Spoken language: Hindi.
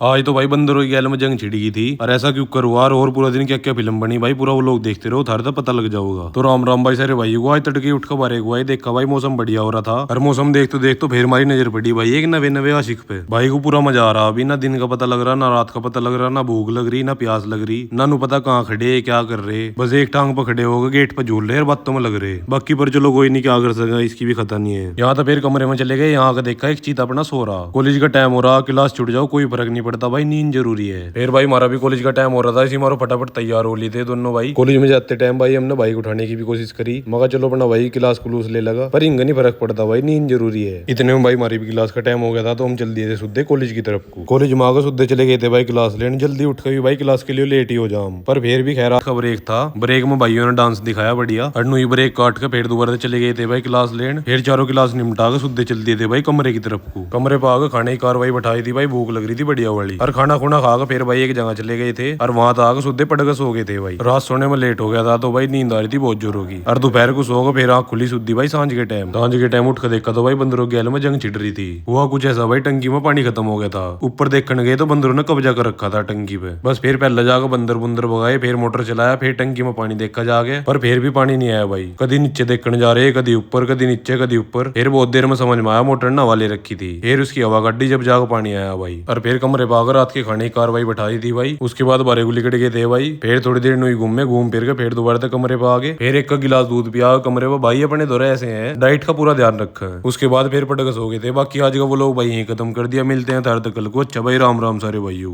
आज तो भाई बंदरों की गैल में जंग छिड़ गई थी। और ऐसा क्यों करवा और पूरा दिन क्या क्या फिल्म बनी भाई, पूरा वो लोग देखते रहो, थारे तो पता लग जाओगा। तो राम राम भाई सारे भाई को आज तड़के उठ कर बारे को भाई देखा भाई मौसम बढ़िया हो रहा था। और मौसम देख तो फिर हमारी नजर पड़ी भाई एक नवे नवे आशिक पे। भाई को पूरा मजा आ रहा, अभी ना दिन का पता लग रहा, ना रात का पता लग रहा, ना भूख लग रही, ना प्यास लग रही, ना नु पता कहाँ खड़े क्या कर रहे। बस एक टांग पर खड़े होकर गेट पर झूल रहे और बातों में लग रहे। बाकी पर चलो कोई नहीं, क्या कर सका, इसकी भी खता नहीं है। यहाँ तो फिर कमरे में चले गए, यहाँ का देखा एक चीता अपना सो रहा। कॉलेज का टाइम हो रहा, क्लास छूट जाओ कोई फर्क नहीं पड़ता भाई, नींद जरूरी है। फिर भाई हमारा भी कॉलेज का टाइम हो रहा था, इसी मारो फटाफट तैयार हो लिए थे दोनों भाई। कॉलेज में जाते टाइम भाई हमने बाइक उठाने की भी कोशिश करी, मगर चलो अपना भाई क्लास क्लूस ले लगा, पर इंगा नहीं फर्क पड़ता भाई, नींद जरूरी है। इतने में भाई हमारी भी क्लास का टाइम हो गया था, तो हम चल दिए थे सुद्धे कॉलेज की तरफ को। कॉलेज में आकर सुद्धे चले गए थे भाई क्लास लेने, जल्दी उठ कर भी भाई क्लास के लिए लेट ही हो जाम। पर फिर भी खैर का ब्रेक था, ब्रेक में भाइयों ने डांस दिखाया बढ़िया, और नुई ब्रेक काट के फिर दोबारा चले गए थे भाई क्लास लेने। फिर चारों क्लास निपटा के सुद्धे चल दिए थे भाई कमरे की तरफ को। कमरे पर आकर खाने की कार्रवाई बैठाई थी भाई, भूख लग रही थी बढ़िया वाली। और खाना खुना खा फिर भाई एक जगह चले गए थे, और वहां आकर सुद्धे पटक सो गए थे भाई। रात सोने में लेट हो गया था, तो भाई नींद आ रही थी बहुत जोरों की। और दोपहर को सो गए, फिर आंख खुली सुद्धी भाई सांझ के टाइम उठ कर देखा तो भाई बंदरों की गैल में जंग छिड़ रही थी। हुआ कुछ ऐसा भाई, टंकी में पानी खत्म हो गया था। ऊपर देखने गए तो बंदरों ने कब्जा कर रखा था टंकी पे। बस फिर पहले जाकर बंदर बुंदर भगाए, फिर मोटर चलाया, फिर टंकी में पानी देखा जाके, पर फिर भी पानी नहीं आया भाई। कभी नीचे देखने जा रहे, कभी ऊपर, कभी नीचे, कभी ऊपर। फिर बहुत देर में समझ में आया मोटर ने हवा ले रखी थी। फिर उसकी हवा गड्डी जब जाकर पानी आया भाई। और फिर कमरे पाकर रात के खाने की कार्रवाई बैठाई थी भाई। उसके बाद बारे को लिकट गए थे भाई। फिर थोड़ी देर नुई घूम फिर के फिर दोबारा तक कमरे पे आ गए। फिर एक का गिलास दूध पिया कमरे पे भाई। अपने दौरे ऐसे हैं, डाइट का पूरा ध्यान रखा है। उसके बाद फिर पटक सो गए थे। बाकी आज का वो लोग भाई यहीं खत्म कर दिया। मिलते हैं थार तक कल को। अच्छा भाई, राम राम सारे भाइयों।